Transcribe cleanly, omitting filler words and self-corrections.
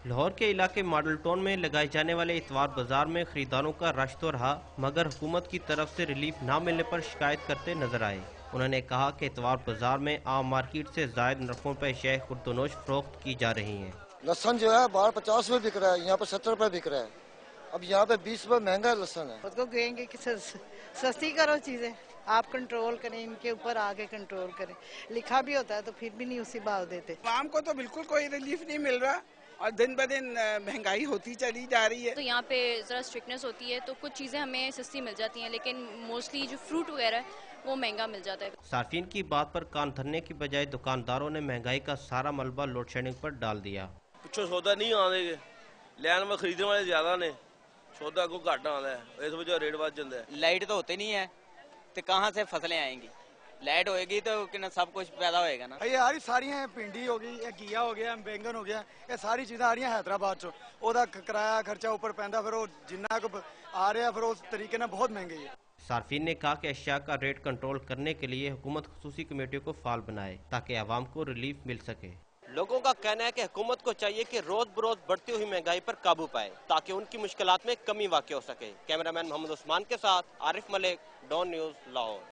लाहौर के इलाके model town में लगाए जाने वाले इतवार बाजार में खरीदारों का रश तो रहा, मगर हुकूमत की तरफ से रिलीफ न मिलने पर शिकायत करते नजर आए। उन्होंने कहा कि इतवार बाजार में आम मार्केट से जायद नरखों पर शय खुर्दनोश फरोख्त की जा रही है। लहसन जो है बाहर 50 रुपए बिक रहा है, यहाँ पर 70 रुपए बिक रहा है। अब यहाँ पे 20 रुपए महंगा लहसन है। खुद को कहेंगे कि सस्ती करो चीजें, आप कंट्रोल करें, इनके ऊपर आगे कंट्रोल करें। लिखा भी होता है तो फिर भी नहीं उसी भाव देते। आवाम को तो बिल्कुल कोई रिलीफ नहीं मिल रहा और दिन ब दिन महंगाई होती चली जा रही है। तो यहाँ पे ज़रा स्ट्रिक्टनेस होती है तो कुछ चीज़ें हमें सस्ती मिल जाती हैं, लेकिन मोस्टली जो फ्रूट वगैरह है वो महंगा मिल जाता है। सार्फिन की बात पर कान धरने की बजाय दुकानदारों ने महंगाई का सारा मलबा लोड शेडिंग पर डाल दिया। पिछों सौदा नहीं आने लैन में खरीदने वाले ज्यादा ने, सौदा को घट आता है, इस वजह रेट बढ़ जाता है। लाइट तो होती नहीं है तो कहाँ से फसलें आएंगी? लाइट होएगी तो सब कुछ पैदा होएगा ना। ये यार सारी भिंडी हो गई, घीया हो गया, बैंगन हो गया, ये सारी चीज़ें आ रही हैं हैदराबाद चो, ओदा किराया खर्चा ऊपर पैंदा, फिर वो जिन्ना को आ रहा फिर उस तरीके ना बहुत महंगी है। सार्फिन ने कहा कि अशिया का रेट कंट्रोल करने के लिए हुकूमत खुसूसी कमेटियों को फाल बनाए ताकि आवाम को रिलीफ मिल सके। लोगों का कहना है कि हुकूमत को चाहिए कि रोज बरोज बढ़ती हुई महंगाई पर काबू पाए ताकि उनकी मुश्किलात में कमी वाक़ई हो सके। कैमरामैन मोहम्मद उस्मान के साथ आरिफ मलिक, डॉन न्यूज़, लाहौर।